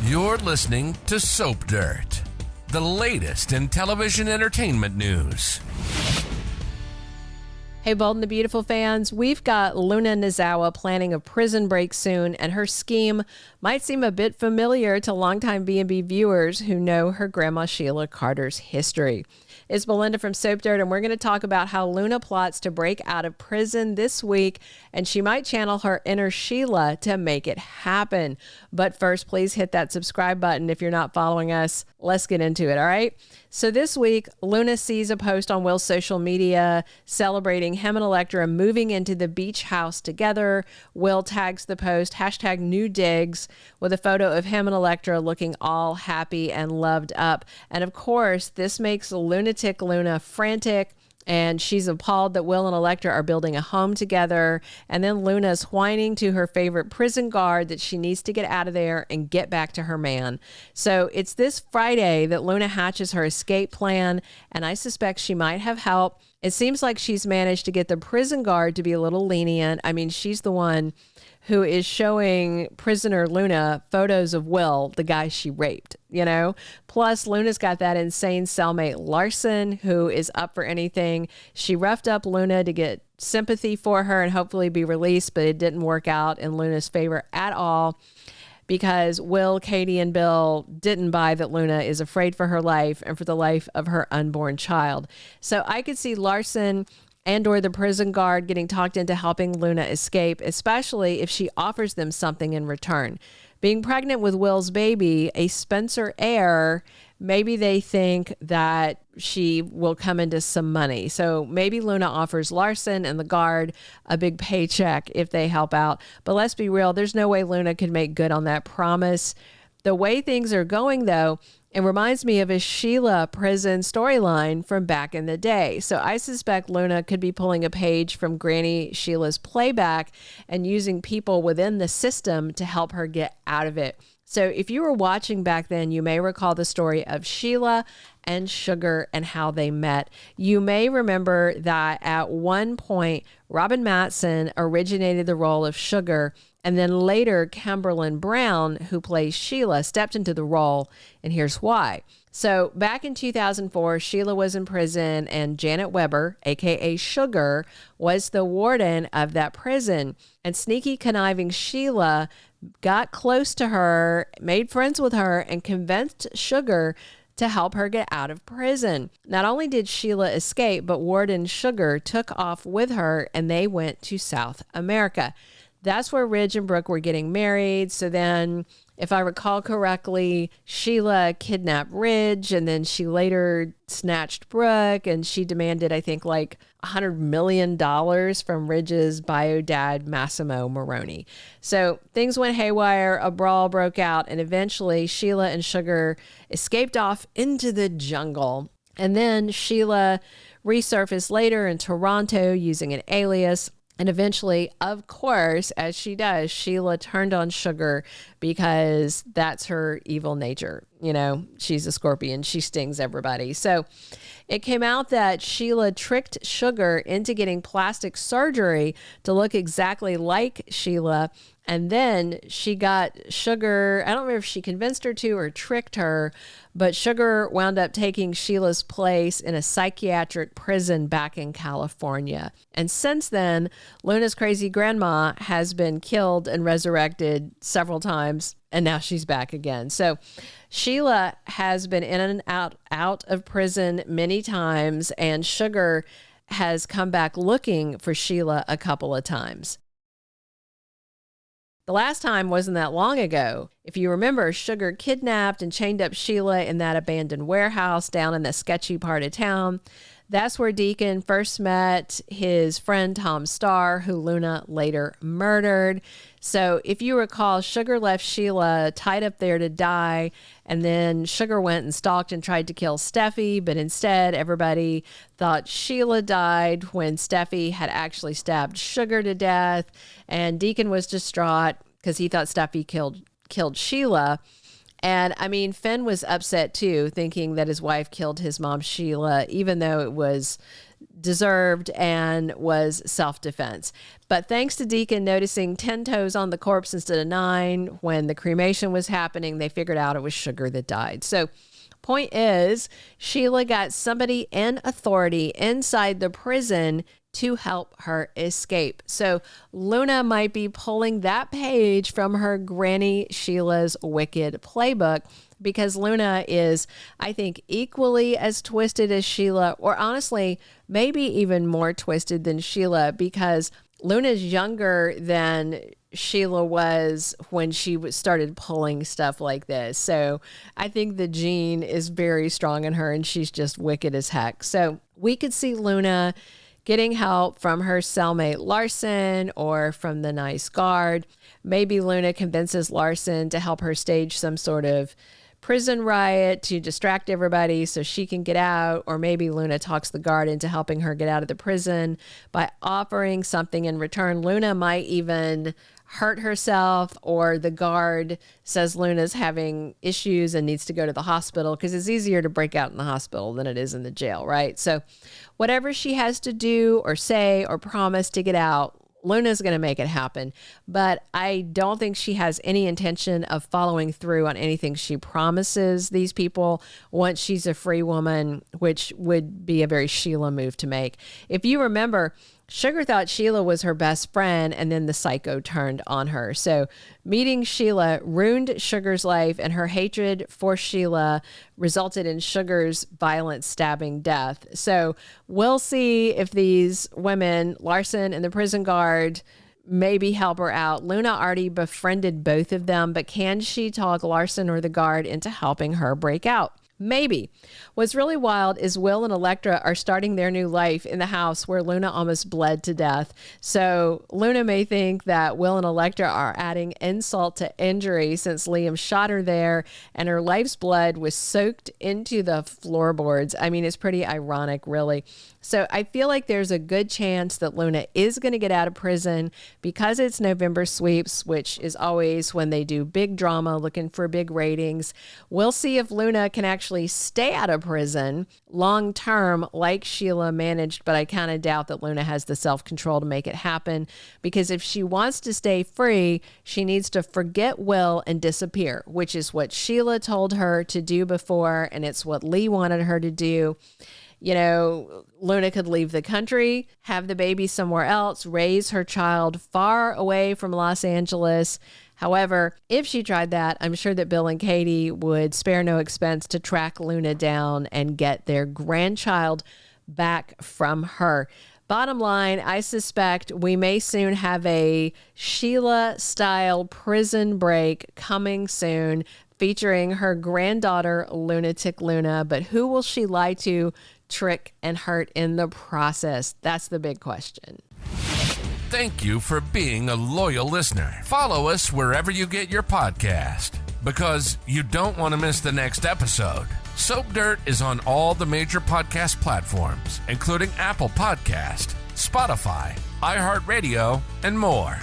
You're listening to Soap Dirt, the latest in television entertainment news. Hey, Bold and the Beautiful fans, we've got Luna Nizawa planning a prison break soon, and her scheme might seem a bit familiar to longtime B&B viewers who know her grandma Sheila Carter's history. It's Belinda from Soap Dirt, and we're going to talk about how Luna plots to break out of prison this week, and she might channel her inner Sheila to make it happen. But first, please hit that subscribe button if you're not following us. Let's get into it, all right? So this week, Luna sees a post on Will's social media celebrating him and Electra moving into the beach house together. Will tags the post, hashtag new digs, with a photo of him and Electra looking all happy and loved up. And of course, this makes lunatic Luna frantic, and she's appalled that Will and Electra are building a home together. And then Luna's whining to her favorite prison guard that she needs to get out of there and get back to her man. So it's this Friday that Luna hatches her escape plan, and I suspect she might have help. It seems like she's managed to get the prison guard to be a little lenient. I mean, she's the one who is showing prisoner Luna photos of Will, the guy she raped, you know? Plus, Luna's got that insane cellmate Larson, who is up for anything. She roughed up Luna to get sympathy for her and hopefully be released, but it didn't work out in Luna's favor at all, because Will, Katie, and Bill didn't buy that Luna is afraid for her life and for the life of her unborn child. So I could see Larson and or the prison guard getting talked into helping Luna escape, especially if she offers them something in return. Being pregnant with Will's baby, a Spencer heir, maybe they think that she will come into some money. So maybe Luna offers Larson and the guard a big paycheck if they help out. But let's be real, there's no way Luna could make good on that promise. The way things are going, though, it reminds me of a Sheila prison storyline from back in the day. So I suspect Luna could be pulling a page from Granny Sheila's Playback and using people within the system to help her get out of it. So if you were watching back then, you may recall the story of Sheila and Sugar and how they met. You may remember that at one point, Robin Mattson originated the role of Sugar, and then later Kimberlyn Brown, who plays Sheila, stepped into the role, and here's why. So back in 2004, Sheila was in prison, and Janet Weber, aka Sugar, was the warden of that prison. And sneaky, conniving Sheila got close to her, made friends with her, and convinced Sugar to help her get out of prison. Not only did Sheila escape, but Warden Sugar took off with her, and they went to South America. That's where Ridge and Brooke were getting married. So then, if I recall correctly, Sheila kidnapped Ridge, and then she later snatched Brooke, and she demanded, I think, like $100 million from Ridge's bio dad, Massimo Moroni. So things went haywire, a brawl broke out, and eventually Sheila and Sugar escaped off into the jungle. And then Sheila resurfaced later in Toronto using an alias. And eventually, of course, as she does, Sheila turned on Sugar because that's her evil nature. You know, she's a scorpion. She stings everybody. So it came out that Sheila tricked Sugar into getting plastic surgery to look exactly like Sheila. And then she got Sugar, I don't remember if she convinced her to or tricked her, but Sugar wound up taking Sheila's place in a psychiatric prison back in California. And since then, Luna's crazy grandma has been killed and resurrected several times, and now she's back again. So Sheila has been in and out of prison many times, and Sugar has come back looking for Sheila a couple of times. The last time wasn't that long ago. If you remember, Sugar kidnapped and chained up Sheila in that abandoned warehouse down in the sketchy part of town. That's where Deacon first met his friend Tom Starr, who Luna later murdered. So if you recall, Sugar left Sheila tied up there to die, and then Sugar went and stalked and tried to kill Steffi, but instead everybody thought Sheila died when Steffi had actually stabbed Sugar to death, and Deacon was distraught because he thought Steffi killed Sheila. And I mean, Finn was upset too, thinking that his wife killed his mom, Sheila, even though it was deserved and was self-defense. But thanks to Deacon noticing 10 toes on the corpse instead of 9 when the cremation was happening, they figured out it was Sugar that died. So point is, Sheila got somebody in authority inside the prison to help her escape. So Luna might be pulling that page from her Granny Sheila's Wicked Playbook, because Luna is, I think, equally as twisted as Sheila, or honestly, maybe even more twisted than Sheila, because Luna's younger than Sheila was when she started pulling stuff like this. So I think the gene is very strong in her, and she's just wicked as heck. So we could see Luna getting help from her cellmate Larson or from the nice guard. Maybe Luna convinces Larson to help her stage some sort of prison riot to distract everybody so she can get out, or maybe Luna talks the guard into helping her get out of the prison by offering something in return. Luna might even hurt herself, or the guard says Luna's having issues and needs to go to the hospital, because it's easier to break out in the hospital than it is in the jail, right? So whatever she has to do or say or promise to get out, Luna's going to make it happen, but I don't think she has any intention of following through on anything she promises these people once she's a free woman, which would be a very Sheila move to make. If you remember, Sugar thought Sheila was her best friend, and then the psycho turned on her. So meeting Sheila ruined Sugar's life, and her hatred for Sheila resulted in Sugar's violent stabbing death. So we'll see if these women, Larson and the prison guard, maybe help her out. Luna already befriended both of them, but can she talk Larson or the guard into helping her break out? Maybe. What's really wild is Will and Electra are starting their new life in the house where Luna almost bled to death. So Luna may think that Will and Electra are adding insult to injury, since Liam shot her there and her life's blood was soaked into the floorboards. I mean, it's pretty ironic, really. So I feel like there's a good chance that Luna is going to get out of prison because it's November sweeps, which is always when they do big drama looking for big ratings. We'll see if Luna can actually stay out of prison long term like Sheila managed, but I kind of doubt that Luna has the self-control to make it happen, because if she wants to stay free, she needs to forget Will and disappear, which is what Sheila told her to do before, and it's what Lee wanted her to do. You know, Luna could leave the country, have the baby somewhere else, raise her child far away from Los Angeles. However, if she tried that, I'm sure that Bill and Katie would spare no expense to track Luna down and get their grandchild back from her. Bottom line, I suspect we may soon have a Sheila-style prison break coming soon, featuring her granddaughter, Lunatic Luna. But who will she lie to, trick, and hurt in the process? That's the big question. Thank you for being a loyal listener. Follow us wherever you get your podcast, because you don't want to miss the next episode. Soap Dirt is on all the major podcast platforms, including Apple Podcast, Spotify, iHeartRadio, and more.